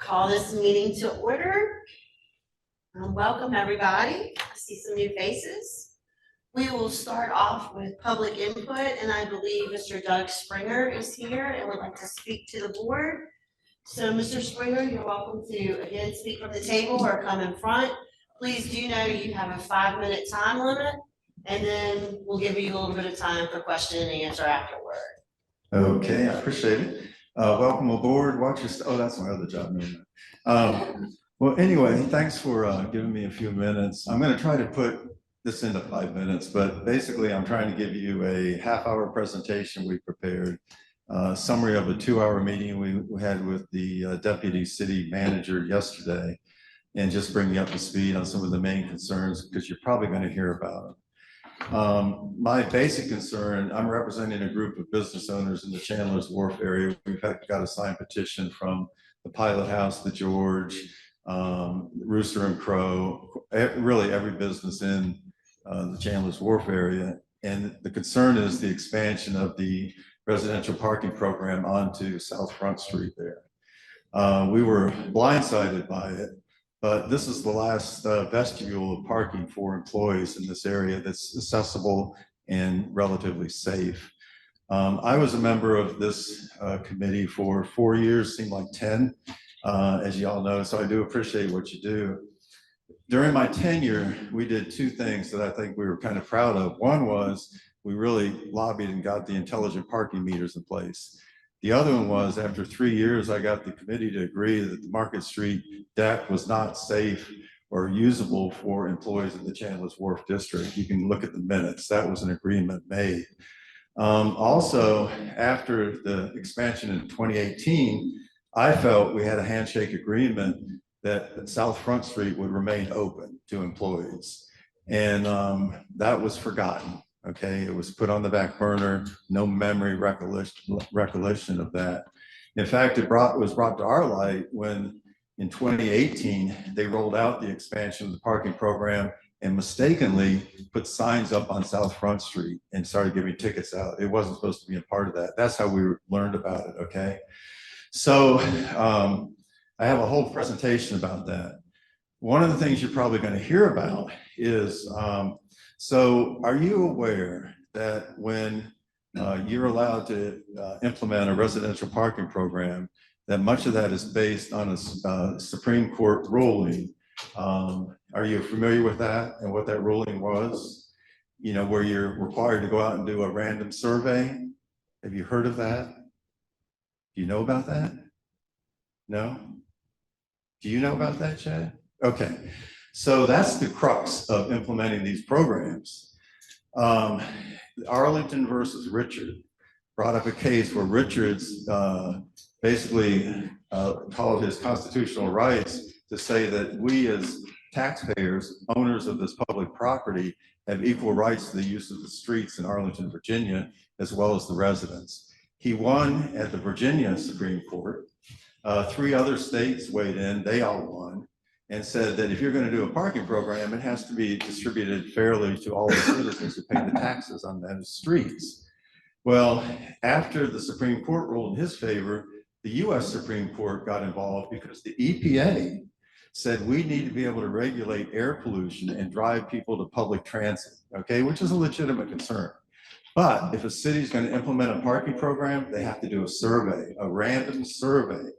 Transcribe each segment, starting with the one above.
Call this meeting to order. Welcome, everybody. I see some new faces. We will start off with public input, and I believe Mr. Doug Springer is here and would like to speak to the board. So, Mr. Springer, you're welcome to, again, speak from the table or come in front. Please do know you have a 5-minute time limit, and then we'll give you a little bit of time for question and answer afterward. Okay, I appreciate it. Welcome aboard. Watch your, oh, that's my other job. Well, anyway, thanks for giving me a few minutes. I'm going to try to put this into 5 minutes, but basically I'm trying to give you a half-hour presentation we prepared, summary of a 2-hour meeting we had with the deputy city manager yesterday, and just bring you up to speed on some of the main concerns, because you're probably going to hear about them. My basic concern, I'm representing a group of business owners in the Chandler's Wharf area. We've got a signed petition from the Pilot House, the George, Rooster and Crow, really every business in the Chandler's Wharf area. And the concern is the expansion of the residential parking program onto South Front Street there. We were blindsided by it. But this is the last vestibule of parking for employees in this area that's accessible and relatively safe. I was a member of this committee for 4 years, seemed like 10, as you all know, so I do appreciate what you do. During my tenure, we did 2 things that I think we were kind of proud of. One was we really lobbied and got the intelligent parking meters in place. The other one was, after 3 years, I got the committee to agree that the Market Street deck was not safe or usable for employees in the Chandler's Wharf district. You can look at the minutes. That was an agreement made. Also, after the expansion in 2018, I felt we had a handshake agreement that South Front Street would remain open to employees. And that was forgotten. Okay, it was put on the back burner, no memory recollection of that. In fact, it was brought to our light when in 2018, they rolled out the expansion of the parking program and mistakenly put signs up on South Front Street and started giving tickets out. It wasn't supposed to be a part of that. That's how we learned about it, okay? So I have a whole presentation about that. One of the things you're probably gonna hear about is, so are you aware that when you're allowed to implement a residential parking program, that much of that is based on a Supreme Court ruling? Are you familiar with that and what that ruling was? You know, where you're required to go out and do a random survey. Have you heard of that? Do you know about that? No? Do you know about that, Chad? Okay. So that's the crux of implementing these programs. Arlington versus Richard brought up a case where Richards basically called his constitutional rights to say that we as taxpayers, owners of this public property, have equal rights to the use of the streets in Arlington, Virginia, as well as the residents. He won at the Virginia Supreme Court. 3 other states weighed in, they all won, and said that if you're going to do a parking program, it has to be distributed fairly to all the citizens who pay the taxes on those streets. Well, after the Supreme Court ruled in his favor, the US Supreme Court got involved because the EPA said we need to be able to regulate air pollution and drive people to public transit, okay, which is a legitimate concern. But if a city is going to implement a parking program, they have to do a survey, a random survey,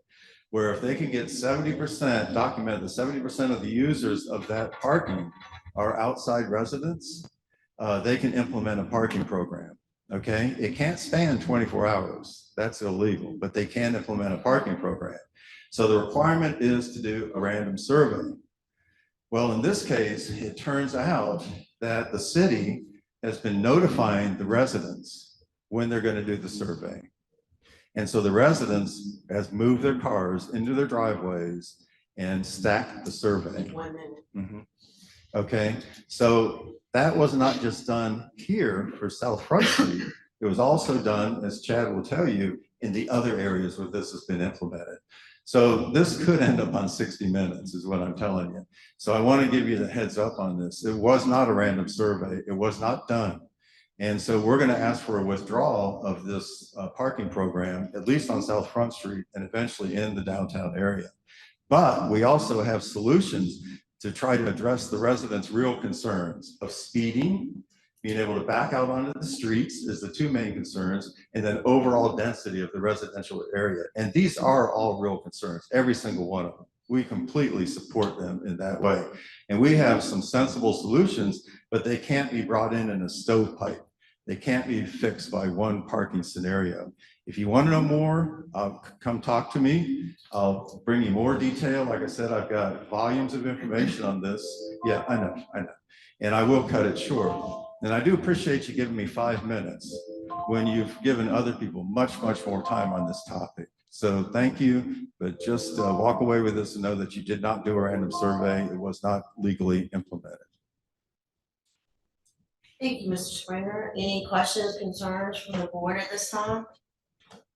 where if they can get 70%, document that 70% of the users of that parking are outside residents, they can implement a parking program, okay? It can't span 24 hours, that's illegal, but they can implement a parking program. So the requirement is to do a random survey. Well, in this case, it turns out that the city has been notifying the residents when they're gonna do the survey. And so the residents has moved their cars into their driveways and stacked the survey. 1 minute. Mm-hmm. Okay, so that was not just done here for South Front Street. It was also done, as Chad will tell you, in the other areas where this has been implemented. So this could end up on 60 Minutes is what I'm telling you. So I want to give you the heads up on this. It was not a random survey. It was not done. And so we're going to ask for a withdrawal of this parking program, at least on South Front Street and eventually in the downtown area. But we also have solutions to try to address the residents' real concerns of speeding, being able to back out onto the streets is the two main concerns, and then overall density of the residential area. And these are all real concerns, every single one of them. We completely support them in that way. And we have some sensible solutions, but they can't be brought in a stovepipe. They can't be fixed by one parking scenario. If you want to know more, come talk to me. I'll bring you more detail. Like I said, I've got volumes of information on this. Yeah, I know. And I will cut it short. And I do appreciate you giving me 5 minutes when you've given other people much, much more time on this topic. So thank you, but just walk away with this and know that you did not do a random survey. It was not legally implemented. Thank you, Mr. Springer. Any questions, concerns from the board at this time?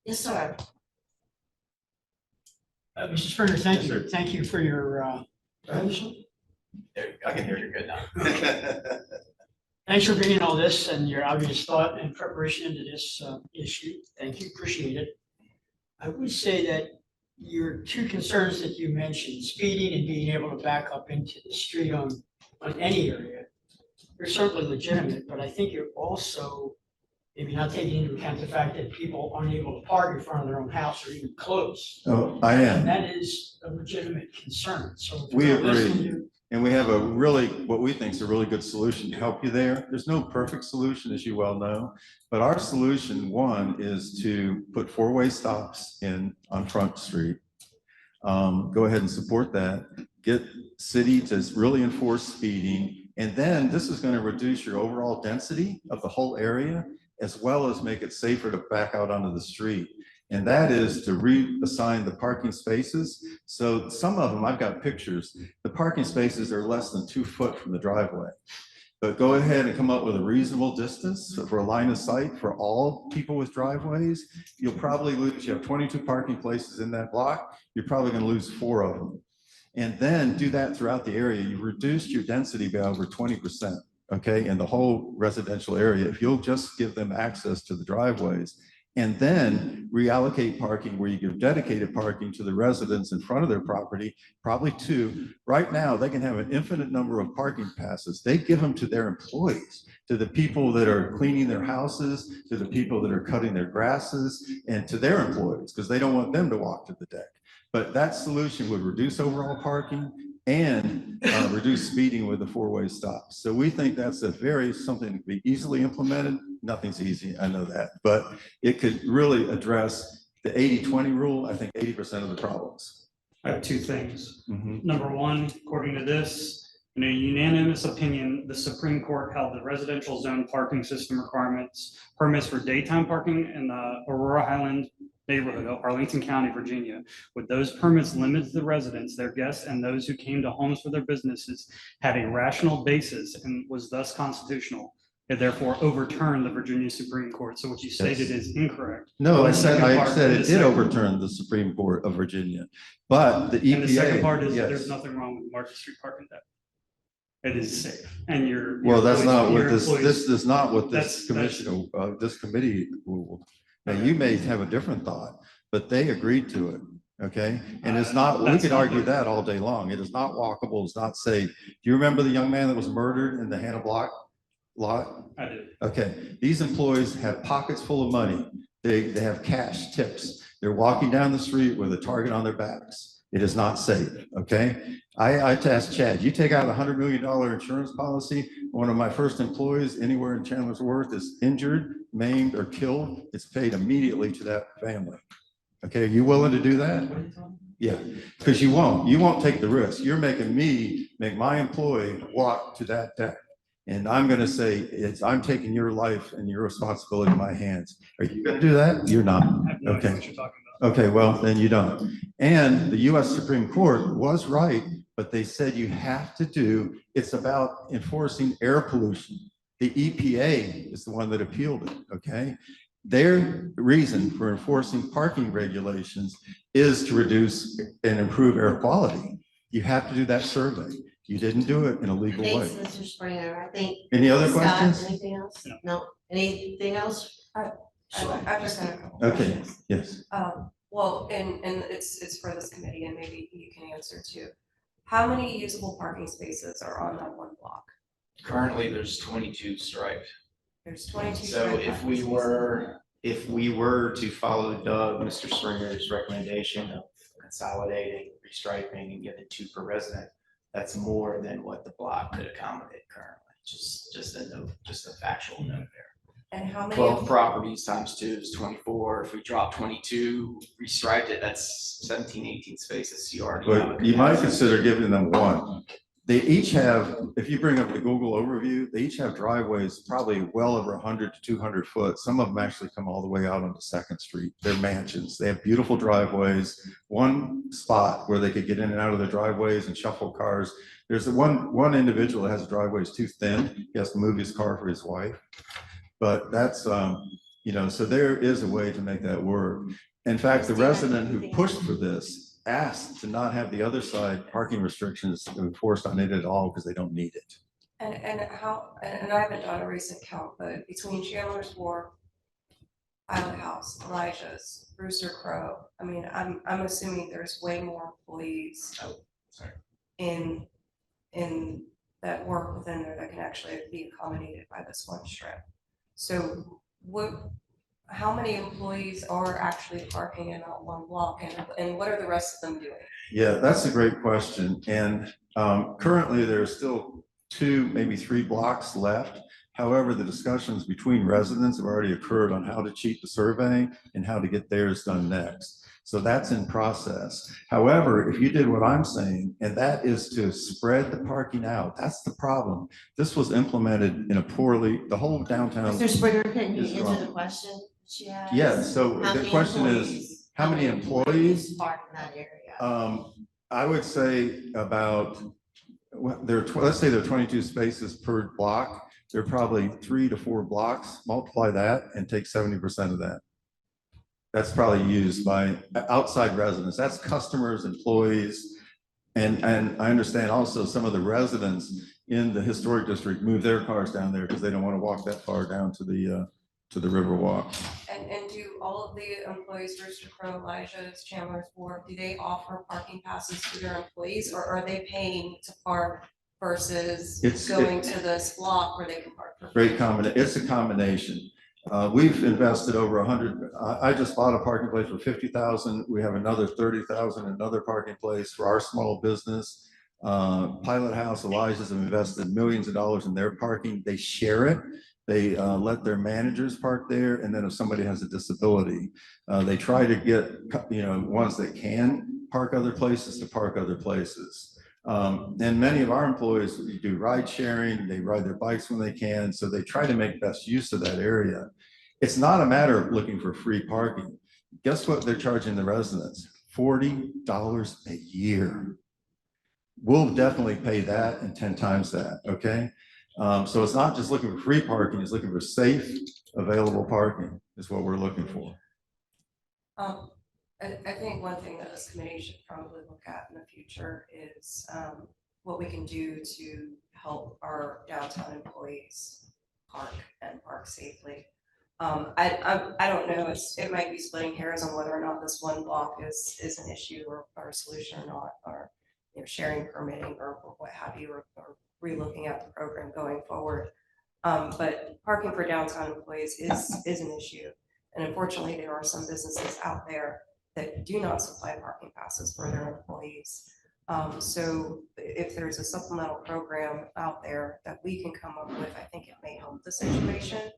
Yes, sir. Mr. Springer, thank you. Thank you for your, There you go. I can hear you good now. thanks for bringing all this and your obvious thought and preparation into this issue. Thank you, appreciate it. I would say that your two concerns that you mentioned, speeding and being able to back up into the street on any area, they're certainly legitimate, but I think you're also maybe not taking into account the fact that people aren't able to park in front of their own house or even close. Oh, I And am. that is a legitimate concern. So if We you're listening agree. to- And we have a really, what we think is a really good solution to help you there. There's no perfect solution, as you well know, but our solution, one, is to put four-way stops in on Front Street. Go ahead and support that. Get city to really enforce speeding. And then this is going to reduce your overall density of the whole area, as well as make it safer to back out onto the street. And that is to reassign the parking spaces. So some of them, I've got pictures, the parking spaces are less than 2 foot from the driveway. But go ahead and come up with a reasonable distance for a line of sight for all people with driveways. You'll probably lose, you have 22 parking places in that block. You're probably going to lose 4 of them. And then do that throughout the area. You've reduced your density by over 20%, okay, in the whole residential area. If you'll just give them access to the driveways, and then reallocate parking where you give dedicated parking to the residents in front of their property, probably 2. Right now, they can have an infinite number of parking passes. They give them to their employees, to the people that are cleaning their houses, to the people that are cutting their grasses, and to their employees, because they don't want them to walk to the deck. But that solution would reduce overall parking and reduce speeding with the 4-way stops. So we think that's something that could be easily implemented. Nothing's easy, I know that, but it could really address the 80-20 rule, I think 80% of the problems. I have 2 things. Mhm. Number one, according to this, in a unanimous opinion, the Supreme Court held the residential zone parking system permits for daytime parking in the Aurora Highland neighborhood of Arlington County, Virginia. With those permits limited to the residents, their guests, and those who came to homes for their businesses had a rational basis and was thus constitutional. It therefore overturned the Virginia Supreme Court. So what you stated is incorrect. No, I said The second it did part- overturn the Supreme Court of Virginia, but the EPA. And the second part is yes. there's nothing wrong with Market Street parking deck. It is safe, and your. Well, that's not what your this employees- is not what That's- this commission, this committee ruled. Now, you may have a different thought, but they agreed to it, okay? And it's not, we That's could not argue what- that all day long. It is not walkable, it's not safe. Do you remember the young man that was murdered in the Hannah Block lot? I do. Okay, these employees have pockets full of money. They have cash tips. They're walking down the street with a target on their backs. It is not safe, okay? I asked Chad, you take out a $100 million insurance policy, one of my first employees anywhere in Chandler's Worth is injured, maimed, or killed, it's paid immediately to that family. Okay, are you willing to do that? Yeah, because you won't take the risk. You're making me make my employee walk to that deck. And I'm gonna say, I'm taking your life and your responsibility in my hands. Are you gonna do that? You're not. I have no idea Okay. what you're talking about. Okay, well, then you don't. And the US Supreme Court was right, but they said you have to do, it's about enforcing air pollution. The EPA is the one that appealed it, okay? Their reason for enforcing parking regulations is to reduce and improve air quality. You have to do that survey. You didn't do it in a legal way. Thanks, Mr. Springer. I think. Any other Scott, questions? anything else? No. No. Anything else? I just got a couple Okay. questions. Yes. Well, and it's for this committee and maybe you can answer too. How many usable parking spaces are on that one block? Currently, there's 22 striped. There's 22. So striped if parking we spaces. were to follow Mr. Springer's recommendation of consolidating, restriping and giving 2 per resident, that's more than what the block could accommodate currently. Just a note, just a factual note there. And how many? 12 properties times 2 is 24. If we drop 22, restriped it, that's 17, 18 spaces. You already have a But you might capacity. consider giving them one. They each have, if you bring up the Google overview, they each have driveways probably well over 100 to 200 foot. Some of them actually come all the way out onto Second Street. They're mansions. They have beautiful driveways. One spot where they could get in and out of the driveways and shuffle cars. There's the one individual that has a driveway is too thin. He has to move his car for his wife. But that's, so there is a way to make that work. In fact, the resident who pushed for this asked to not have the other side parking restrictions enforced on it at all because they don't need it. And how, and I haven't done a recent count, but between Chandler's Wharf, Island House, Elijah's, Brewster Crow, I mean, I'm assuming there's way more employees in that work within there that can actually be accommodated by this one strip. So how many employees are actually parking in that one block and what are the rest of them doing? Yeah, that's a great question. And currently there's still 2, maybe 3 blocks left. However, the discussions between residents have already occurred on how to cheat the survey and how to get theirs done next. So that's in process. However, if you did what I'm saying, and that is to spread the parking out, that's the problem. This was implemented in a the whole downtown. Mr. Springer, can you is answer wrong. the question she asked? Yes, so How the many question is, employees- how many employees? Park in that area? I would say about, let's say there are 22 spaces per block. There are probably 3 to 4 blocks, multiply that and take 70% of that. That's probably used by outside residents. That's customers, employees. And I understand also some of the residents in the historic district move their cars down there because they don't want to walk that far down to the Riverwalk. And do all of the employees, Rooster Crow, Elijah's, Chandler's Wharf, do they offer parking passes to their employees or are they paying to park versus going to this block where they can park? Great combination. It's a combination. We've invested over 100. I just bought a parking place for 50,000. We have another 30,000, another parking place for our small business. Pilot House, Elijah's have invested millions of dollars in their parking. They share it. They let their managers park there. And then if somebody has a disability, they try to get, ones that can park other places to park other places. And many of our employees do ride sharing, they ride their bikes when they can, so they try to make best use of that area. It's not a matter of looking for free parking. Guess what they're charging the residents? $40 a year. We'll definitely pay that and 10 times that, okay? So it's not just looking for free parking, it's looking for safe, available parking is what we're looking for. I think one thing that this committee should probably look at in the future is what we can do to help our downtown employees park safely. I don't know, it might be splitting hairs on whether or not this one block is an issue or a solution or not, or sharing permitting or what have you, or re-looking at the program going forward. But parking for downtown employees is an issue. And unfortunately, there are some businesses out there that do not supply parking passes for their employees. So if there's a supplemental program out there that we can come up with, I think it may help the situation.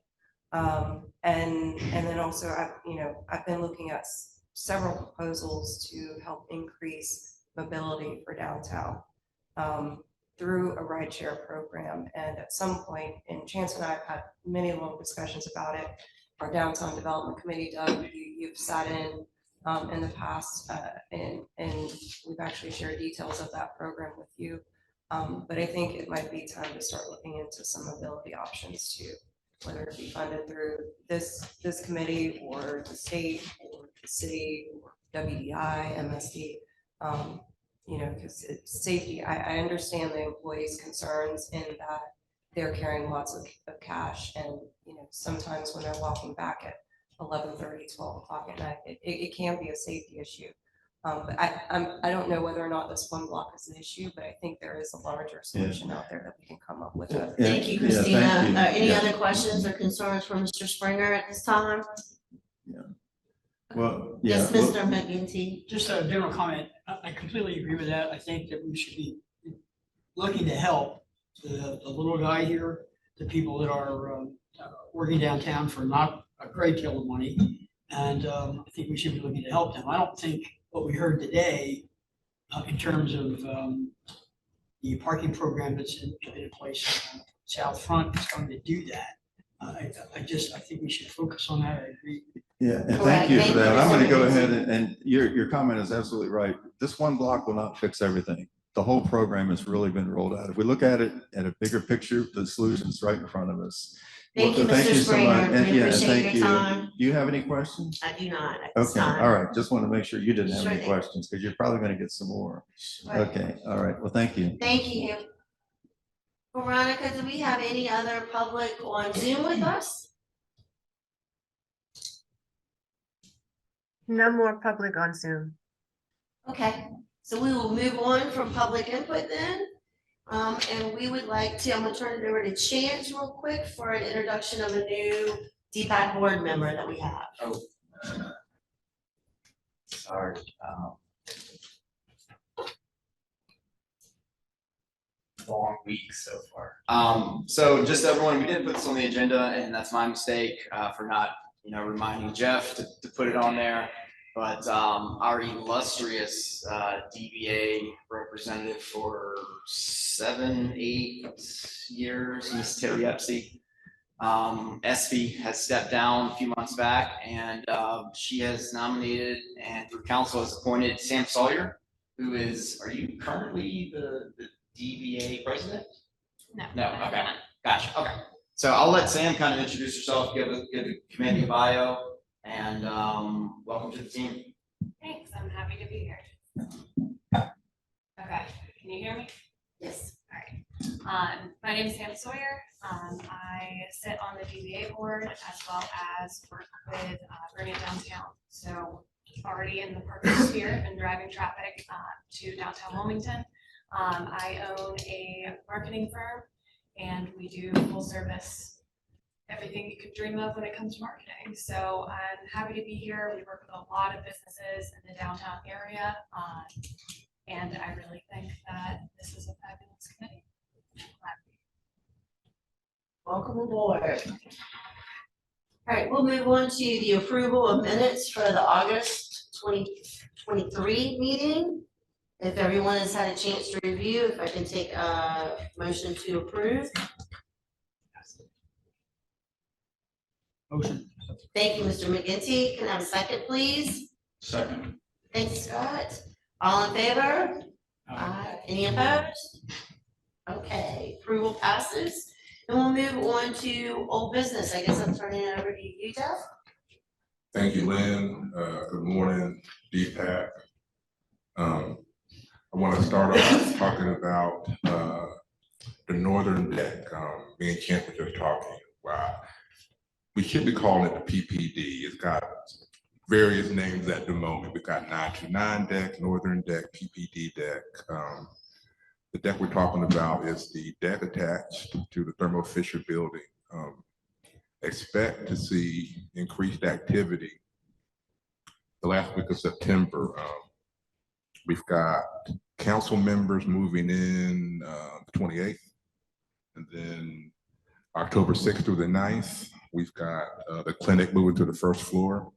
And then also, I've been looking at several proposals to help increase mobility for downtown through a rideshare program. And at some point, and Chance and I have had many long discussions about it. Our downtown development committee, Doug, you've sat in the past, and we've actually shared details of that program with you. But I think it might be time to start looking into some mobility options too, whether it be funded through this committee or the state or the city or WDI, MSD. Because it's safety. I understand the employees' concerns in that they're carrying lots of cash, and sometimes when they're walking back at 11:30, 12 o'clock at night. It can be a safety issue. But I don't know whether or not this one block is an issue, but I think there is a larger solution out there that we can come up with. Thank you, Yeah, Christina. thank you. Any Yeah. other questions or concerns for Mr. Springer at this time? Well, yeah. Yes, well- Mr. McGinty. Just a general comment. I completely agree with that. I think that we should be looking to help the little guy here, the people that are working downtown for not a great deal of money. And I think we should be looking to help them. I don't think what we heard today in terms of the parking program that's in place on South Front is going to do that. I think we should focus on that. I agree. Yeah, and Correct. thank you Thank for you, that. I'm Mr. gonna go McGinty. ahead and your comment is absolutely right. This one block will not fix everything. The whole program has really been rolled out. If we look at it at a bigger picture, the solution's right in front of us. Thank you, Well, Mr. so Springer. much. And We yeah, appreciate thank your you. time. Do you have any questions? I do not at this Okay, time. all right. Just want to make sure you didn't have Sure any thing. questions because you're probably going to get some more. Right. Okay, all right. Well, thank you. Thank you. Veronica, do we have any other public on Zoom with us? No more public on Zoom. Okay, so we will move on from public input then. And we would like to, I'm gonna turn it over to Chance real quick for an introduction of a new DPAC board member that we have. Sorry. Long week so far. So just everyone, we didn't put this on the agenda, and that's my mistake for not, reminding Jeff to put it on there. But our illustrious DBA representative for 7-8 years, Ms. Terry Epsy, Espy has stepped down a few months back, and she has nominated and through council has appointed Sam Sawyer, who is, are you currently the DBA president? No. No, okay, gotcha, okay. So I'll let Sam kind of introduce herself, give a committee bio, and welcome to the team. Thanks, I'm happy to be here. Okay, can you hear me? Yes. My name is Sam Sawyer. I sit on the DBA board as well as work with Bring It Downtown. So already in the purpose sphere and driving traffic to downtown Wilmington. I own a marketing firm and we do full service, everything you could dream of when it comes to marketing. So I'm happy to be here. We work with a lot of businesses in the downtown area. And I really think that this is a fabulous committee. Welcome aboard. All right, we'll move on to the approval of minutes for the August 2023 meeting. If everyone has had a chance to review, if I can take a motion to approve. Motion. Thank you, Mr. McGinty. Can I have a second, please? Second. Thanks, Scott. All in favor? Aye. Any opposed? Okay, approval passes. And we'll move on to old business. I guess I'm turning it over to you, Jeff. Thank you, Lynn. Good morning, DPAC. I want to start off talking about the northern deck. Me and Kent were just talking. Wow. We should be calling it the PPD. It's got various names at the moment. We've got 929 deck, northern deck, PPD deck. The deck we're talking about is the deck attached to the Thermo Fisher building. Expect to see increased activity the last week of September. We've got council members moving in the 28th, and then October 6th through the 9th, we've got the clinic moving to the first floor.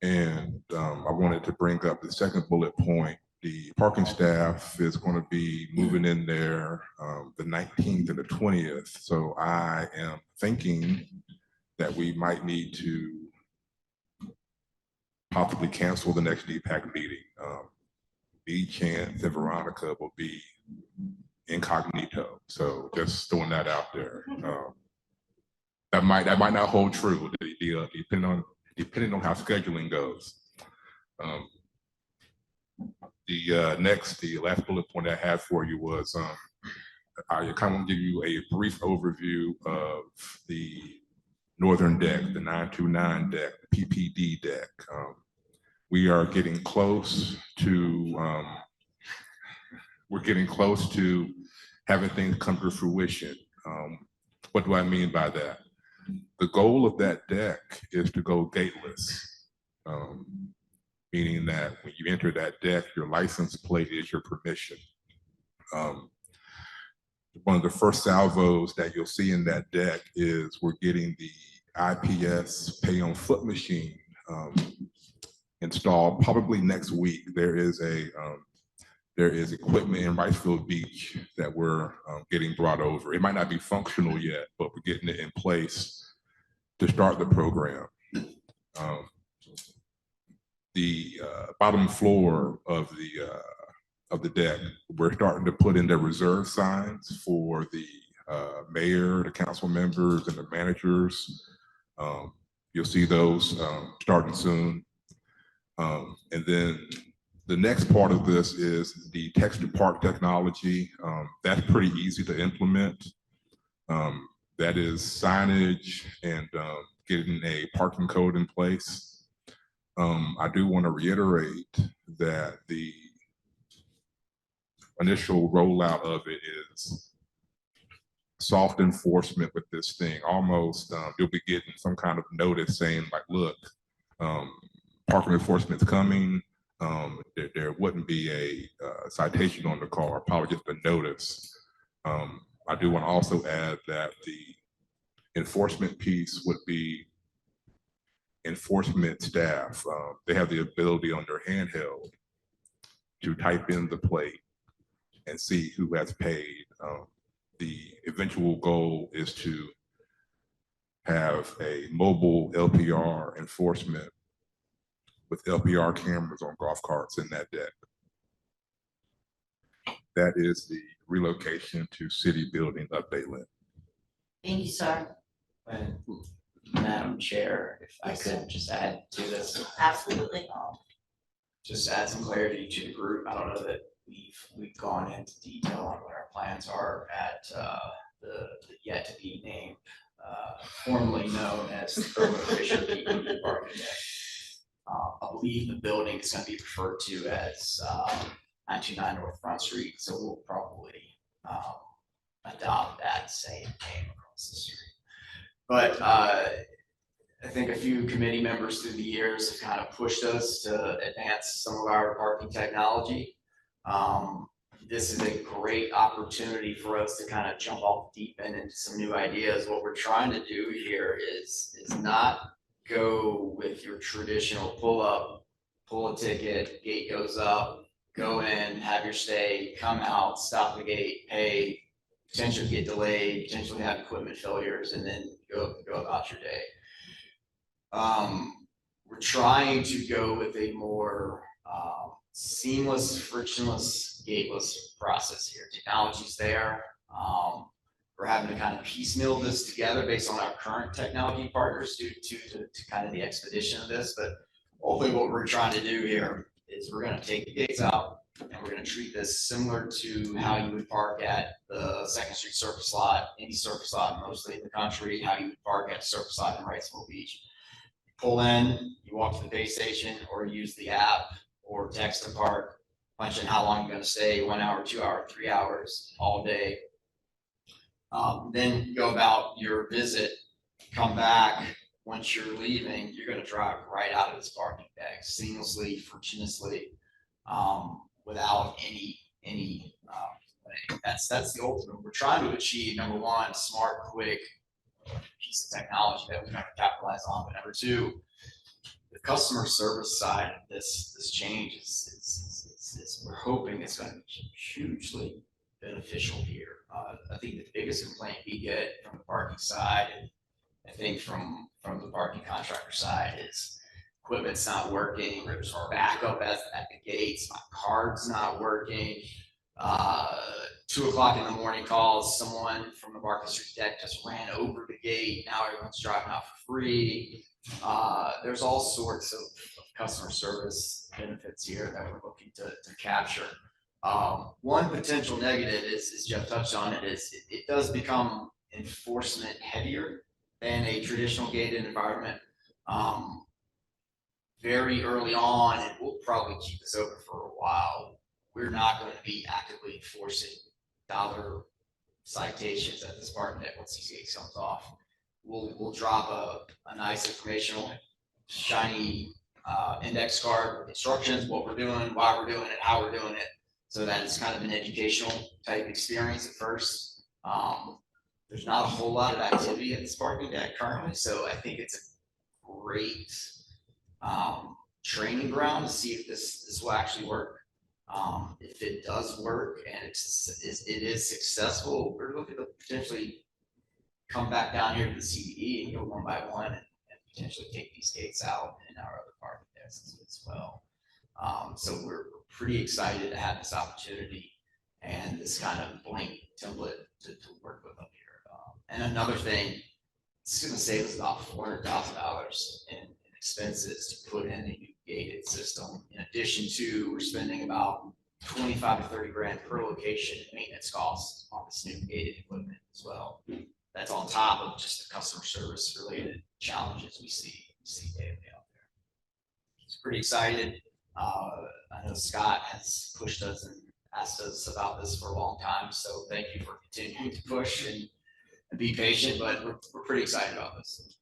And I wanted to bring up the second bullet point. The parking staff is going to be moving in there the 19th and the 20th. So I am thinking that we might need to possibly cancel the next DPAC meeting. Me, Chance, and Veronica will be incognito. So just throwing that out there. That might not hold true, depending on how scheduling goes. The last bullet point I had for you was I kind of give you a brief overview of the northern deck, the 929 deck, the PPD deck. We are getting close to, having things come to fruition. What do I mean by that? The goal of that deck is to go gateless, meaning that when you enter that deck, your license plate is your permission. One of the first salvos that you'll see in that deck is we're getting the IPS pay on foot machine installed probably next week. There is equipment in Ricefield Beach that we're getting brought over. It might not be functional yet, but we're getting it in place to start the program. The bottom floor of the deck, we're starting to put in the reserve signs for the mayor, the council members, and the managers. You'll see those starting soon. And then the next part of this is the text-to-park technology. That's pretty easy to implement. That is signage and getting a parking code in place. I do want to reiterate that the initial rollout of it is soft enforcement with this thing. Almost, you'll be getting some kind of notice saying like, look, parking enforcement's coming. There wouldn't be a citation on the car, probably just a notice. I do want to also add that the enforcement piece would be enforcement staff. They have the ability on their handheld to type in the plate and see who has paid. The eventual goal is to have a mobile LPR enforcement with LPR cameras on golf carts in that deck. That is the relocation to city building update list. Thank you, sir. And Madam Chair, if I Yes, could sir. just add to this. Absolutely. Just to add some clarity to the group, I don't know that we've gone into detail on what our plans are at the yet to be named, formerly known as the Thermo Fisher PPD parking deck. I believe the building is going to be referred to as 929 North Front Street, so we'll probably adopt that same name across the street. But I think a few committee members through the years have kind of pushed us to advance some of our parking technology. This is a great opportunity for us to kind of jump off the deep end into some new ideas. What we're trying to do here is not go with your traditional pull up, pull a ticket, gate goes up, go in, have your stay, come out, stop the gate, pay, potentially get delayed, potentially have equipment failures, and then go about your day. We're trying to go with a more seamless, frictionless, gateless process here. Technology's there. We're having to kind of piecemeal this together based on our current technology partners due to kind of the expedition of this. But hopefully what we're trying to do here is we're going to take the gates out and we're going to treat this similar to how you would park at the 2nd Street surface lot, any surface lot mostly in the country, how you would park at a surface lot in Wrightsville Beach. You pull in, you walk to the pay station or use the app or text to park, punch in how long you're going to stay, 1 hour, 2 hours, 3 hours, all day. Then go about your visit, come back. Once you're leaving, you're going to drive right out of this parking deck seamlessly, frictionlessly, without any that's the ultimate. We're trying to achieve, number one, smart, quick piece of technology that we never capitalize on. But number two, the customer service side of this change is we're hoping it's going to be hugely beneficial here. I think the biggest complaint we get from the parking side, and I think from the parking contractor side, is equipment's not working, there's backup at the gates, my card's not working. 2 o'clock in the morning calls, someone from the Barclay Street deck just ran over the gate, now everyone's driving out for free. There's all sorts of customer service benefits here that we're looking to capture. One potential negative is Jeff touched on it, is it does become enforcement heavier in a traditional gated environment. Very early on, and we'll probably keep this open for a while, we're not going to be actively enforcing dollar citations at this parking deck once these gates comes off. We'll drop a nice informational, shiny index card with instructions, what we're doing, why we're doing it, how we're doing it, so that it's kind of an educational type experience at first. There's not a whole lot of activity at this parking deck currently, so I think it's a great training ground to see if this will actually work. If it does work and it is successful, we're looking to potentially come back down here to the CBD and go one by one and potentially take these gates out in our other parking decks as well. So we're pretty excited to have this opportunity and this kind of blank template to work with up here. And another thing, it's going to save us about $400,000 in expenses to put in a new gated system. In addition to, we're spending about 25 to 30 grand per location in maintenance costs on this new gated equipment as well. That's on top of just the customer service related challenges we see daily out there. It's pretty excited. I know Scott has pushed us and asked us about this for a long time, so thank you for continuing to push and be patient, but we're pretty excited about this.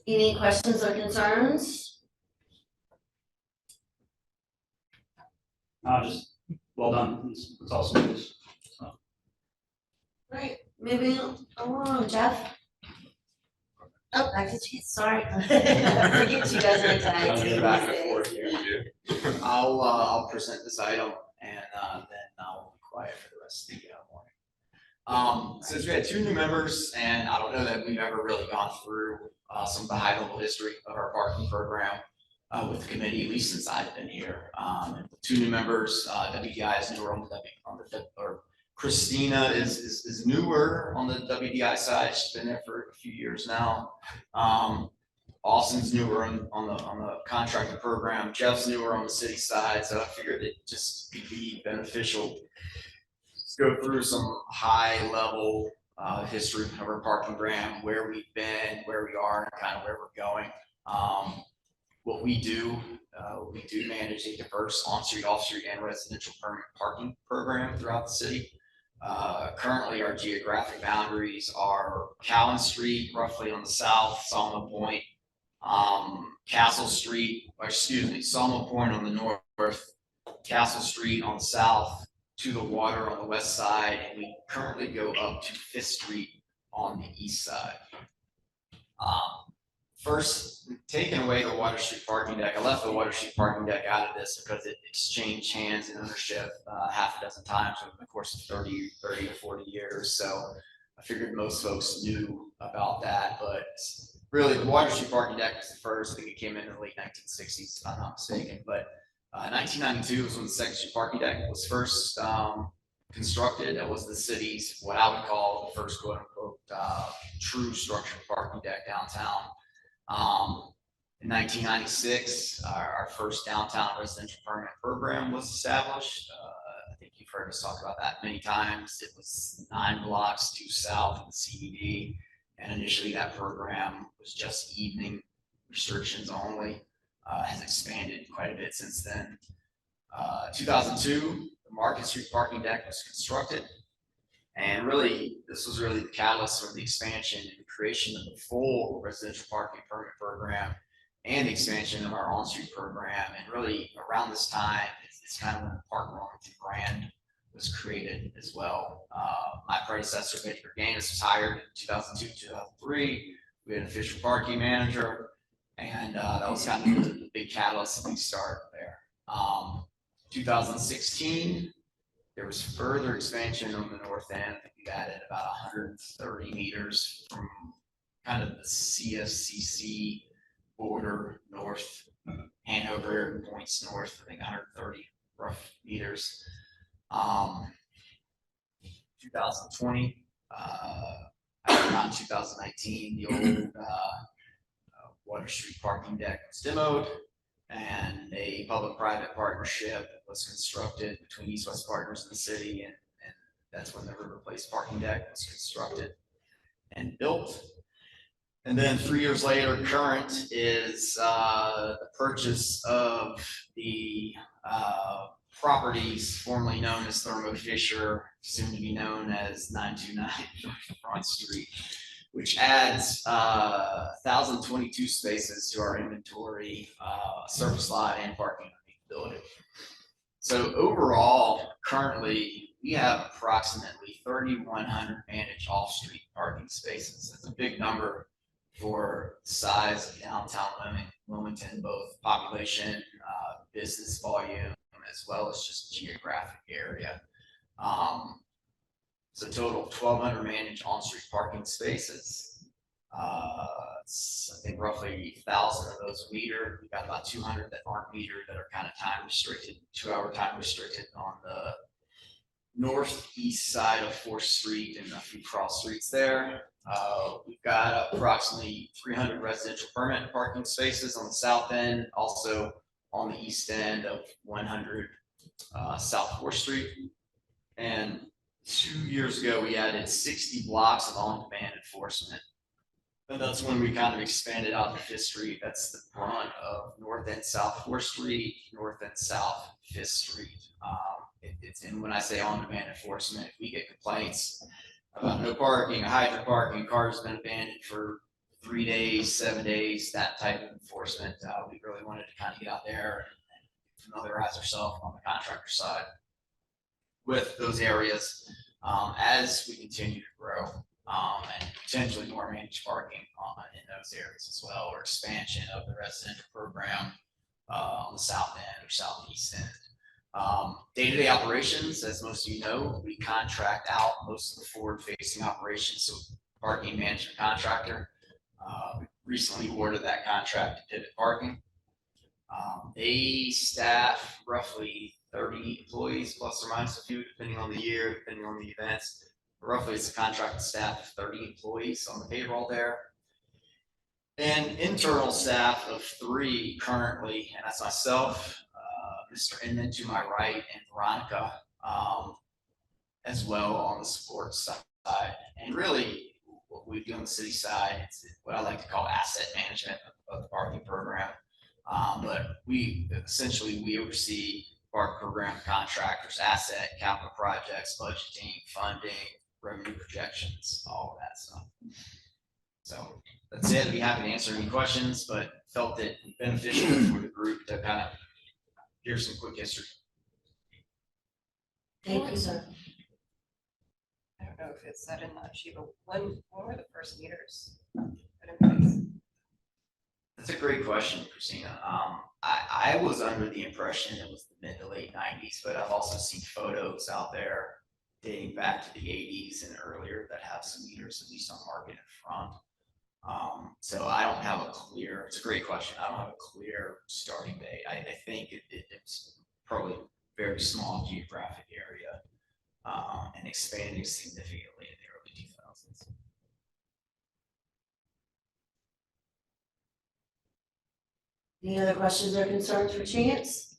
Any questions or concerns? Just well done. It's awesome news. So, Great, moving along, Jeff. Oh, I get you, sorry. I forget you guys are excited. I'll get back and forth here. I'll present this item and then I'll be quiet for the rest of the morning. Since we had 2 new members, and I don't know that we've ever really gone through some of the high level history of our parking program with the committee, at least since I've been here. 2 new members, WDI is newer on the or Christina is newer on the WDI side. She's been there for a few years now. Austin's newer on the contractor program. Jeff's newer on the city side, so I figured it just could be beneficial to go through some high level history of our parking program, where we've been, where we are, and kind of where we're going. What we do manage a diverse on-street, off-street, and residential permanent parking program throughout the city. Currently, our geographic boundaries are Callan Street, roughly on the south, Salmo Point, Salmo Point on the north, Castle Street on the south, to the water on the west side, and we currently go up to 5th Street on the east side. First, taking away the Water Street parking deck, I left the Water Street parking deck out of this because it exchanged hands and ownership half a dozen times over the course of 30 to 40 years. So I figured most folks knew about that, but really the Water Street parking deck was the first. I think it came in the late 1960s, if I'm not mistaken. But 1992 was when the 2nd Street parking deck was first constructed. That was the city's, what I would call the first quote unquote true structured parking deck downtown. In 1996, our first downtown residential permanent program was established. I think you've heard us talk about that many times. It was 9 blocks due south of the CBD, and initially that program was just evening restrictions only. Has expanded quite a bit since then. 2002, the Market Street parking deck was constructed. And really, this was really the catalyst for the expansion and the creation of the full residential parking permit program and the expansion of our on-street program. And really, around this time, it's kind of when the Park Wilmington brand was created as well. My predecessor, Betty Berganis, was hired in 2002, 2003. We had an official parking manager, and that was kind of the big catalyst, the big start there. 2016, there was further expansion on the north end. I think we added about 130 meters from kind of the CSCC border north, Hanover points north, I think 130 rough meters. 2020, around 2019, the old Water Street parking deck was demoed, and a public-private partnership was constructed between East West Partners and the city, and that's when the River Place parking deck was constructed. and built. And then 3 years later, current is the purchase of the properties formerly known as Thermo Fisher, soon to be known as 929 Front Street, which adds 1,022 spaces to our inventory, service lot and parking underneath the building. So overall, currently, we have approximately 3,100 managed off-street parking spaces. That's a big number for the size of downtown Wilmington, both population, business volume, as well as just geographic area. So total of 1,200 managed on-street parking spaces. It's, I think, roughly 1,000 of those metered. We've got about 200 that aren't metered that are kind of time restricted, 2-hour time restricted on the northeast side of 4th Street and a few cross streets there. We've got approximately 300 residential permanent parking spaces on the south end, also on the east end of 100 South 4th Street. And 2 years ago, we added 60 blocks of on-demand enforcement. And that's when we kind of expanded out to 5th Street. That's the brunt of north and south 4th Street, north and south 5th Street. And when I say on-demand enforcement, if we get complaints about no parking, hydrant parking, cars been abandoned for 3 days, 7 days, that type of enforcement, we really wanted to kind of get out there and familiarize ourselves on the contractor side with those areas as we continue to grow, and potentially more managed parking in those areas as well, or expansion of the residential program on the south end or southeast end. Day-to-day operations, as most of you know, we contract out most of the forward-facing operations, so parking management contractor. We recently awarded that contract to Pivot Parking. They staff roughly 30 employees, plus or minus a few, depending on the year, depending on the events. Roughly, it's a contracted staff of 30 employees on the payroll there. And internal staff of 3 currently, and that's myself, Mr. Inman to my right, and Veronica, as well on the support side. And really, what we do on the city side, it's what I like to call asset management of the parking program. But we oversee park program contractors, asset, capital projects, budgeting, funding, revenue projections, all of that stuff. So that's it. I'd be happy to answer any questions, but felt it beneficial for the group to kind of hear some quick history. Thank you, sir. I don't know if it's said in that sheet, but when were the first meters put in place? That's a great question, Christina. I was under the impression it was the mid to late 90s, but I've also seen photos out there dating back to the 80s and earlier that have some meters, at least on Market in front. So I don't have a clear, it's a great question. I don't have a clear starting date. I think it's probably a very small geographic area and expanding significantly in the early 2000s. Any other questions or concerns for Chance?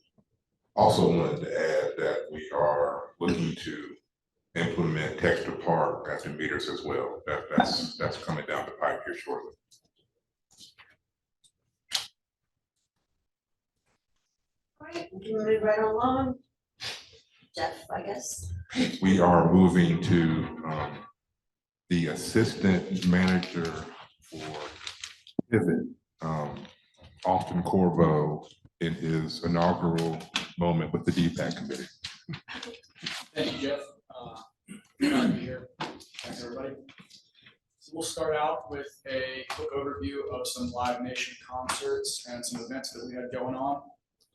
Also wanted to add that we are looking to implement text to park at the meters as well. That's coming down the pipe here shortly. All right, we can move right along. Jeff, I guess. We are moving to the assistant manager for Pivot, Austin Corvo, in his inaugural moment with the DPAC committee. Thank you, Jeff. Good to be here. Thanks, everybody. So we'll start out with a quick overview of some Live Nation concerts and some events that we had going on.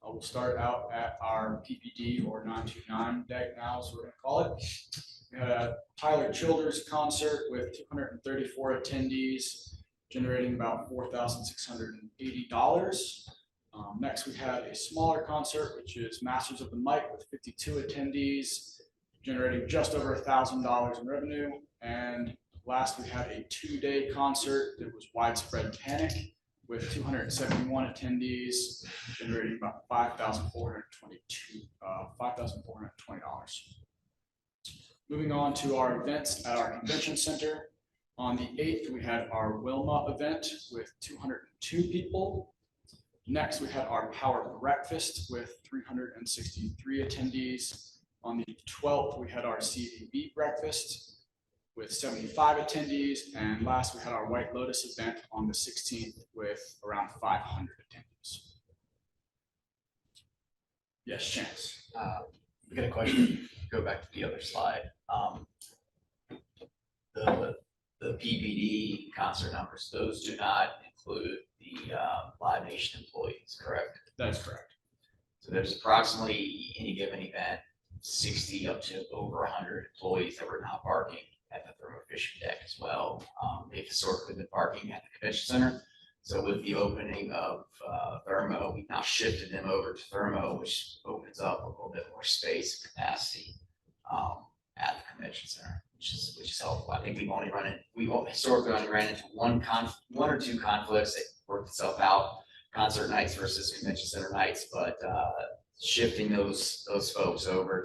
We'll start out at our PPD, or 929 deck now, as we're going to call it. We had a Tyler Childers concert with 234 attendees, generating about $4,680. Next, we had a smaller concert, which is Masters of the Mic, with 52 attendees, generating just over $1,000 in revenue. And last, we had a 2-day concert that was Widespread Panic, with 271 attendees, generating about $5,420. Moving on to our events at our convention center. On the 8th, we had our Wilma event with 202 people. Next, we had our Power Breakfast with 363 attendees. On the 12th, we had our CAB breakfast with 75 attendees. And last, we had our White Lotus event on the 16th with around 500 attendees. Yes, Chance. We got a question, go back to the other slide. The PPD concert numbers, those do not include the Live Nation employees, correct? That is correct. So there's approximately any given event, 60 up to over 100 employees that were not parking at the Thermo Fisher deck as well. They've historically been parking at the convention center. So with the opening of Thermo, we've now shifted them over to Thermo, which opens up a little bit more space and capacity at the convention center, which is helpful. I think we've historically only ran into one or two conflicts that worked itself out, concert nights versus convention center nights, but shifting those folks over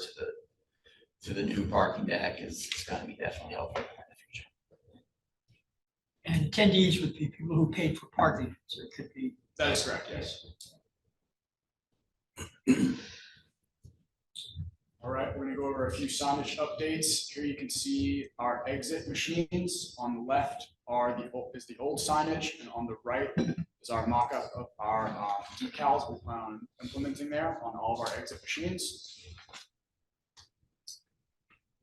to the new parking deck is going to be definitely helpful in the future. And attendees would be people who paid for parking, so it could be. That is correct, yes. All right, we're gonna go over a few signage updates. Here you can see our exit machines. On the left is the old signage, and on the right is our mock-up of our decals we plan on implementing there on all of our exit machines.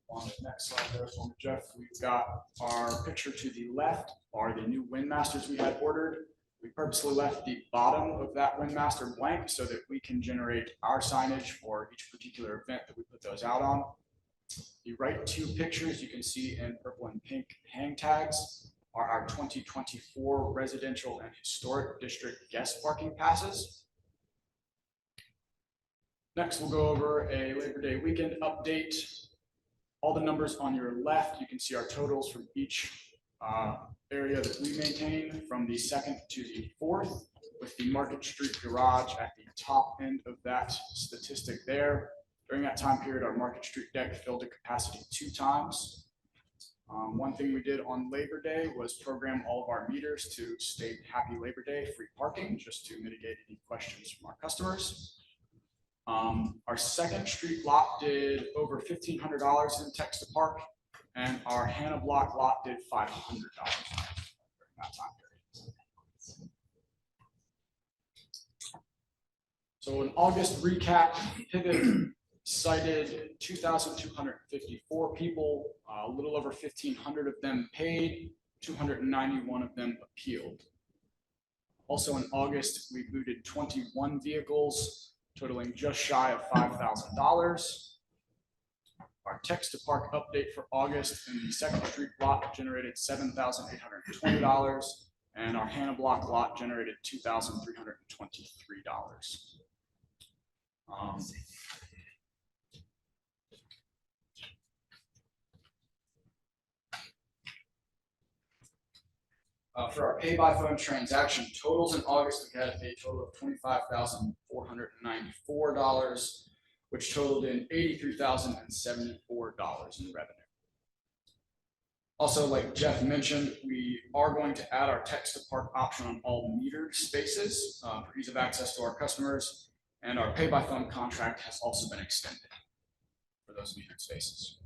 On the next slide there from Jeff, we've got our picture to the left are the new Windmasters we had ordered. We purposely left the bottom of that Windmaster blank so that we can generate our signage for each particular event that we put those out on. The right two pictures you can see in purple and pink hang tags are our 2024 residential and historic district guest parking passes. Next, we'll go over a Labor Day weekend update. All the numbers on your left, you can see our totals from each area that we maintain from the 2nd to the 4th, with the Market Street Garage at the top end of that statistic there. During that time period, our Market Street deck filled to capacity 2 times. One thing we did on Labor Day was program all of our meters to state Happy Labor Day free parking, just to mitigate any questions from our customers. Our 2nd Street lot did over $1,500 in text to park, and our Hannah Block lot did $500 during that time period. So an August recap, Pivot cited 2,254 people, a little over 1,500 of them paid, 291 of them appealed. Also in August, we booted 21 vehicles, totaling just shy of $5,000. Our text to park update for August in the 2nd Street lot generated $7,820, and our Hannah Block lot generated $2,323. For our pay by phone transaction totals in August, we had a total of $25,494, which totaled in $83,074 in revenue. Also, like Jeff mentioned, we are going to add our text to park option on all metered spaces for ease of access to our customers, and our pay by phone contract has also been extended for those metered spaces.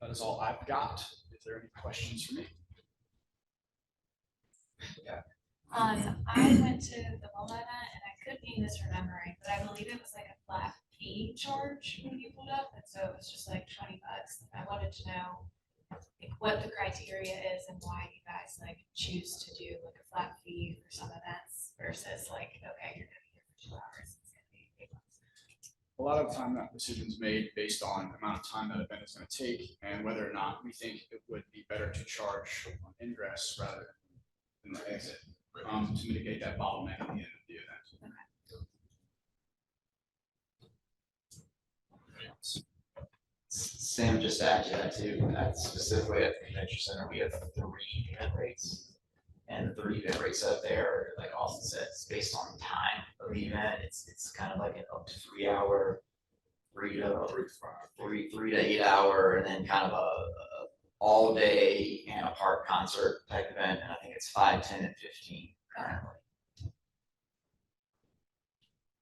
That is all I've got. Is there any questions for me? I went to the Wilma event and I could be misremembering, but I believe it was like a flat fee charge when you pulled up, and so it was just like $20. I wanted to know like what the criteria is and why you guys like choose to do like a flat fee for some events versus like, okay, you're gonna be here for 2 hours. It's gonna be $8. A lot of the time that decision is made based on the amount of time that event is going to take and whether or not we think it would be better to charge on ingress rather than the exit to mitigate that bottleneck at the end of the event. Sam just added that too, that specifically at the convention center, we have 3 event rates. And the 3 event rates up there, like Austin said, it's based on time of the event. It's kind of like an up to 3 hour 3 to 8 hour, and then kind of a all day and a park concert type event, and I think it's 5, 10, and 15 currently.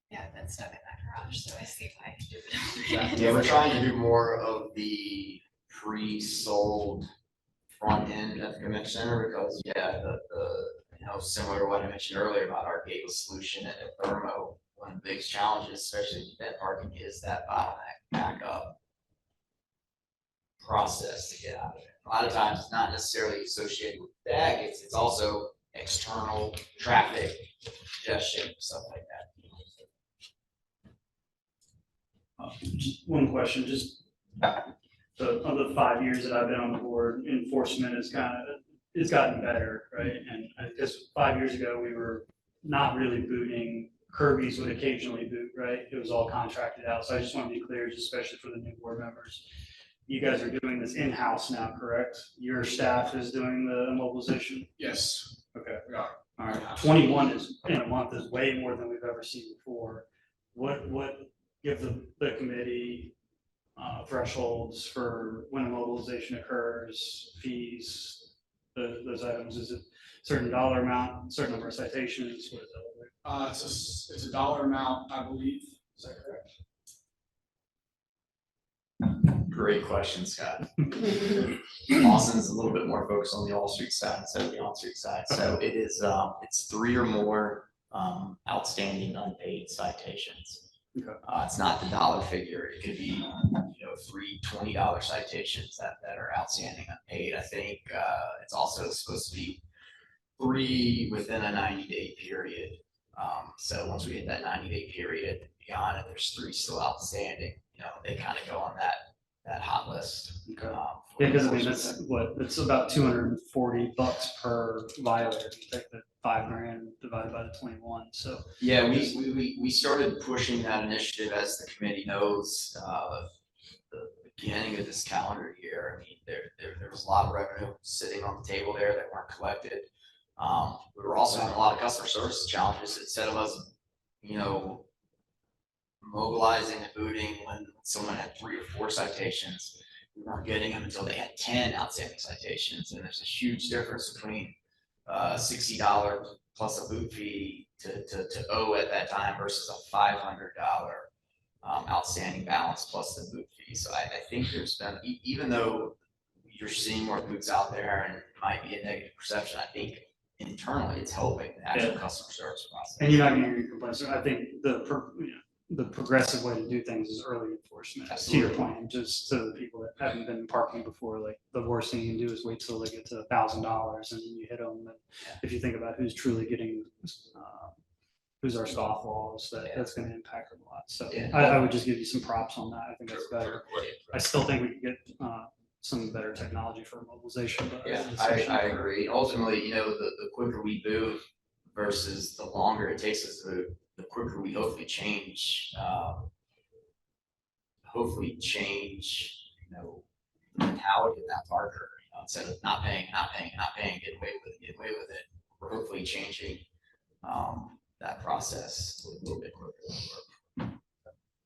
Yeah, I've been stuck in that garage, so I see why you do it. Yeah, we're trying to do more of the pre-sold front end at the convention center, because, yeah, similar to what I mentioned earlier about our gateway solution at Thermo, one of the biggest challenges, especially with that parking, is that bottleneck backup process to get out of it. A lot of times, it's not necessarily associated with that, it's also external traffic congestion, stuff like that. Just one question, just of the 5 years that I've been on the board, enforcement it's gotten better, right? And I guess 5 years ago, we were not really booting. Kirby's would occasionally boot, right? It was all contracted out. So I just want to be clear, just especially for the new board members. You guys are doing this in-house now, correct? Your staff is doing the immobilization? Yes, Okay. we are. All right, 21 in a month is way more than we've ever seen before. What give the committee thresholds for when a mobilization occurs, fees, those items? Is it certain dollar amount, certain number of citations? What is that? It's a dollar amount, I believe. Is that correct? Great question, Scott. Austin's a little bit more focused on the All Street side instead of the On Street side. So it is, it's 3 or more outstanding unpaid citations. Okay. It's not the dollar figure. It could be, 3 $20 citations that are outstanding unpaid. I think it's also supposed to be 3 within a 90-day period. So once we hit that 90-day period, beyond it, there's 3 still outstanding. They kind of go on that hot list. Okay. For Yeah, because I mean, enforcement. it's about $240 per violator. You take the $5,000 divided by the 21. So Yeah, we started pushing that initiative, as the committee knows, the beginning of this calendar year. I mean, there was a lot of revenue sitting on the table there that weren't collected. We were also having a lot of customer service challenges. Instead of us, mobilizing and booting when someone had 3 or 4 citations, we weren't getting them until they had 10 outstanding citations. And there's a huge difference between $60 plus a boot fee to owe at that time versus a $500 outstanding balance plus the boot fee. So I think there's been, even though you're seeing more boots out there and it might be a negative perception, I think internally it's helping the actual customer service process. And you're not going to hear complaints. So I think the progressive way to do things is early enforcement. Absolutely. To your point, just to the people that haven't been parking before, like the worst thing you can do is wait till they get to $1,000 and then you hit them. And if you think about who's truly getting, who's our scofflaws, that's going to impact them a lot. So I would just give you some props on that. I think that's better. I still think we could get some better technology for mobilization. But Yeah, I agree. Ultimately, the quicker we boot versus the longer it takes us to boot, the quicker we hopefully change, mentality of that parker. Instead of not paying, get away with it. We're hopefully changing that process a little bit quicker.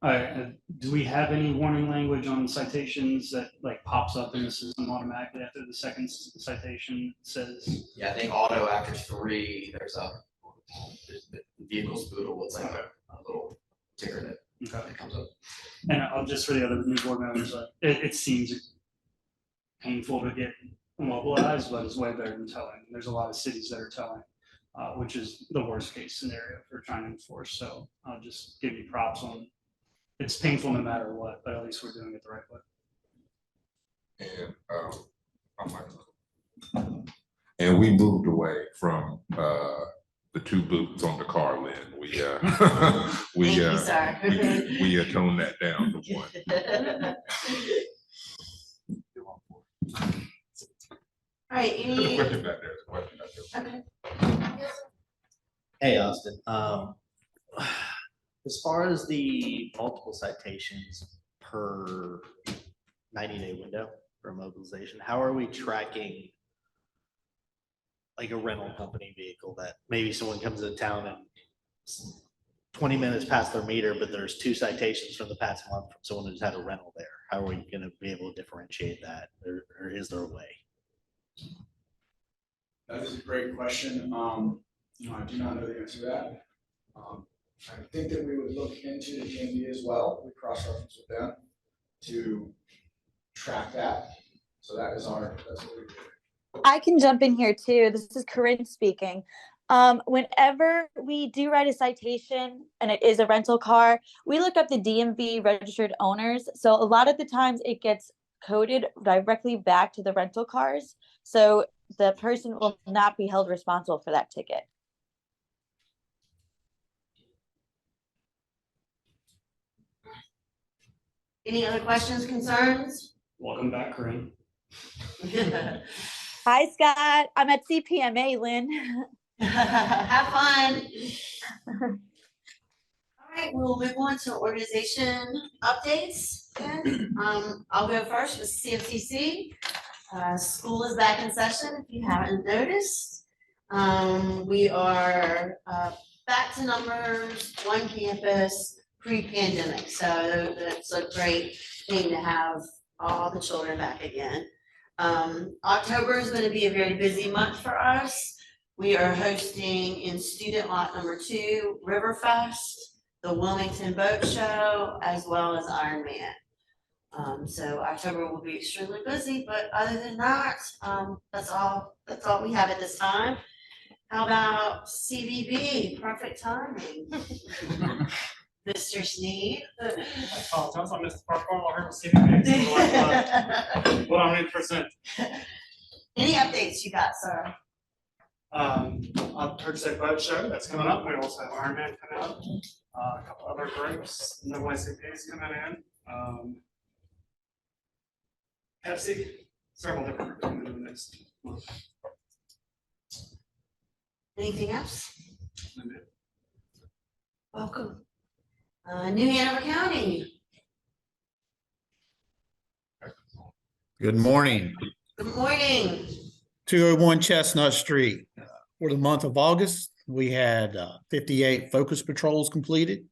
All right, do we have any warning language on citations that pops up in the system automatically after the second citation says? Yeah, I think auto after 3, there's the vehicle's bootable. It's like a little ticker that comes up. And just for the other new board members, it seems painful to get immobilized, but it's way better than towing. There's a lot of cities that are towing, which is the worst case scenario for trying to enforce. So I'll just give you props on. It's painful no matter what, but at least we're doing it the right way. And we moved away from the 2 boots on the car lid. We toned that down to 1. All right, There's a any, question back there. There's a question back there. okay. Hey, Austin. As far as the multiple citations per 90-day window for mobilization, how are we tracking like a rental company vehicle that maybe someone comes into town and 20 minutes past their meter, but there's 2 citations from the past month from someone who's had a rental there. How are we gonna be able to differentiate that, or is there a way? That is a great question. I do not know the answer to that. I think that we would look into the DMV as well. We cross-reference with them to track that. So that's what we do. I can jump in here too. This is Corinne speaking. Whenever we do write a citation and it is a rental car, we look up the DMV registered owners. So a lot of the times it gets coded directly back to the rental cars. So the person will not be held responsible for that ticket. Any other questions, concerns? Welcome back, Corinne. Hi, Scott. I'm at CPMA, Lynn. Have fun. All right, we'll move on to organization updates. Then, I'll go first with CFCC. School is back in session, if you haven't noticed. We are back to numbers, 1 campus, pre-pandemic. So that's a great thing to have all the children back again. October is going to be a very busy month for us. We are hosting in student lot number 2, Riverfest, the Wilmington Boat Show, as well as Ironman. So October will be extremely busy, but other than that, that's all we have at this time. How about CVB? Perfect timing. Mr. Sneed. I apologize, I missed the part where I heard CVB. 100%. Any updates you got, sir? On Thursday Boat Show, that's coming up. We also have Ironman coming up. A couple other groups, NAACP's coming in. Pepsi, several different groups coming in the next month. Anything else? Welcome. New Hanover County. Good morning. Good morning. 201 Chestnut Street. For the month of August, we had 58 focus patrols completed.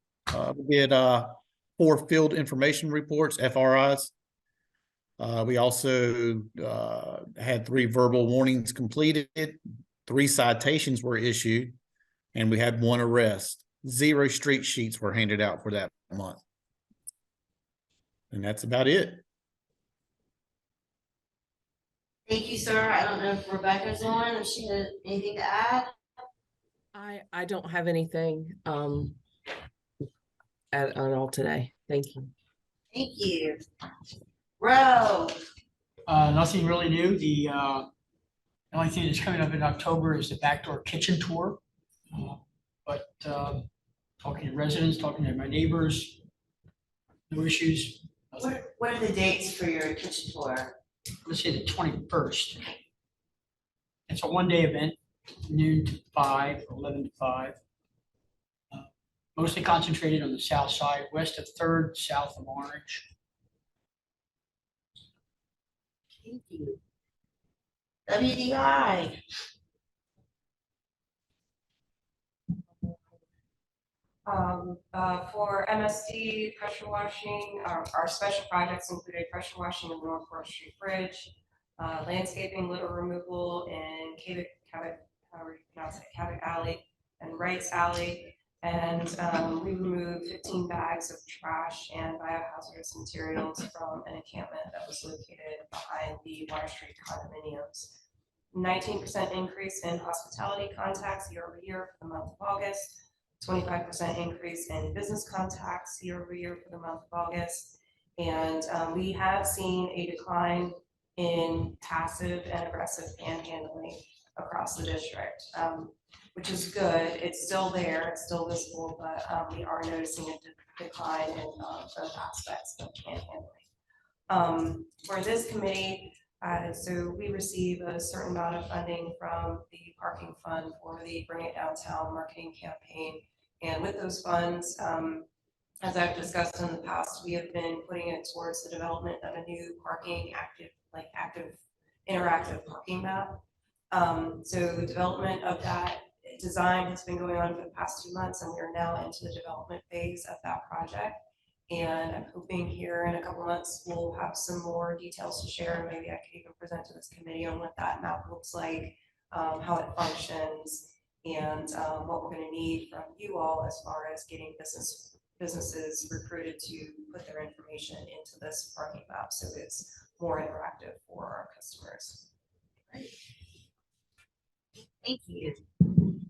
We did 4 field information reports, FRIs. We also had 3 verbal warnings completed, 3 citations were issued, and we had 1 arrest. 0 street sheets were handed out for that month. And that's about it. Thank you, sir. I don't know if Rebecca's on, if she has anything to add. I don't have anything at all today. Thank you. Thank you. Ro. Nothing really new. The only thing that's coming up in October is the backdoor kitchen tour. But talking to residents, talking to my neighbors, no issues. What are the dates for your kitchen tour? Let's say the 21st. It's a 1-day event, noon to 5, or 11 to 5. Mostly concentrated on the south side, west of 3rd, south of Orange. Thank you. WDI. For MSD pressure washing, our special projects included pressure washing of North 4th Street Bridge, landscaping, litter removal in Cabot Alley and Wrights Alley. And we removed 15 bags of trash and biohazardous materials from an encampment that was located behind the Water Street condominiums. 19% increase in hospitality contacts year-over-year for the month of August. 25% increase in business contacts year-over-year for the month of August. And we have seen a decline in passive and aggressive panhandling across the district, which is good. It's still there, it's still visible, but we are noticing a decline in both aspects of panhandling. For this committee, so we receive a certain amount of funding from the parking fund for the Bring It Downtown marketing campaign. And with those funds, as I've discussed in the past, we have been putting it towards the development of a new parking active interactive parking map. So the development of that design has been going on for the past 2 months, and we are now into the development phase of that project. And I'm hoping here in a couple months, we'll have some more details to share, and maybe I could even present to this committee on what that map looks like, how it functions, and what we're gonna need from you all as far as getting businesses recruited to put their information into this parking map, so it's more interactive for our customers. Thank you.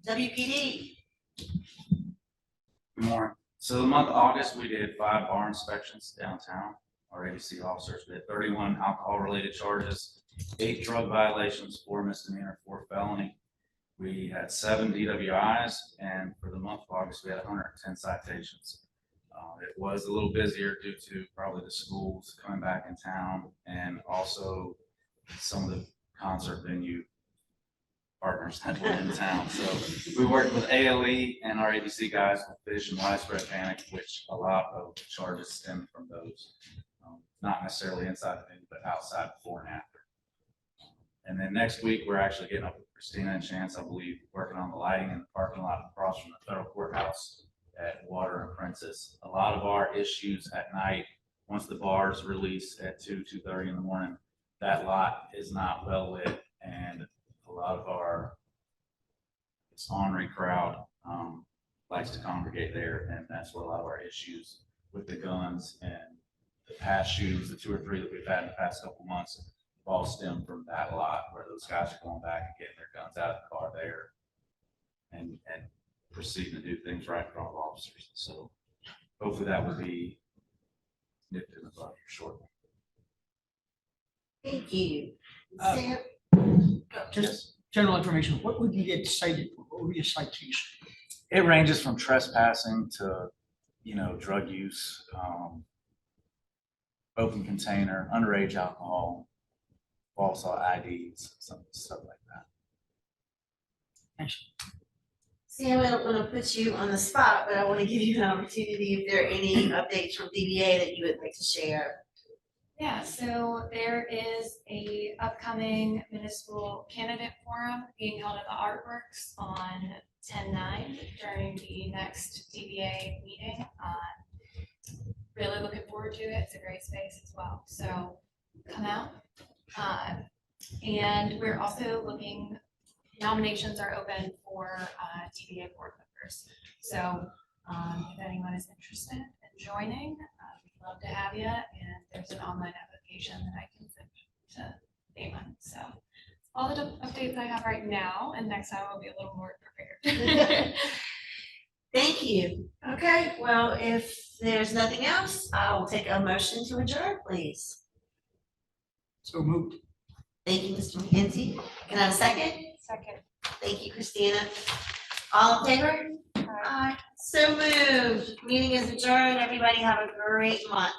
WPD. Good morning. So the month of August, we did 5 bar inspections downtown. Our ABC officers did 31 alcohol-related charges, 8 drug violations, 4 misdemeanor, 4 felony. We had 7 DWIs, and for the month of August, we had 110 citations. It was a little busier due to probably the schools coming back in town, and also some of the concert venue partners that were in town. So we worked with ALE and our ABC guys with Fish and Widespread Panic, which a lot of charges stem from those. Not necessarily inside the venue, but outside before and after. And then next week, we're actually getting up with Christina and Chance, I believe, working on the lighting in the parking lot across from the federal courthouse at Water and Princess. A lot of our issues at night, once the bars release at 2:30 in the morning, that lot is not well lit, and a lot of our ornery crowd likes to congregate there, and that's where a lot of our issues with the guns and the past shootings, the 2 or 3 that we've had in the past couple months, all stem from that lot, where those guys are going back and getting their guns out of the car there and proceeding to do things right in front of officers. So hopefully that will be nipped in the bud here shortly. Thank you. Uh, Sam? Just general information, what would you get cited for? What would be a citation? It ranges from trespassing to, drug use, open container, underage alcohol, false IDs, some stuff like that. Thanks. Sam, I don't want to put you on the spot, but I want to give you an opportunity if there are any updates from DBA that you would like to share. Yeah, so there is a upcoming municipal candidate forum being held at the Artworks on 10/9 during the next DBA meeting. Really looking forward to it. It's a great space as well. So come out. And we're also nominations are open for DBA board members. So if anyone is interested in joining, we'd love to have you. And there's an online application that I can send to anyone. So all the updates I have right now, and next time I'll be a little more prepared. Thank you. Okay, well, if there's nothing else, I'll take a motion to adjourn, please. So moved. Thank you, Mr. McKenzie. Can I have a second? Second. Thank you, Christina. All in favor? Aye. So moved. Meeting is adjourned. Everybody have a great month.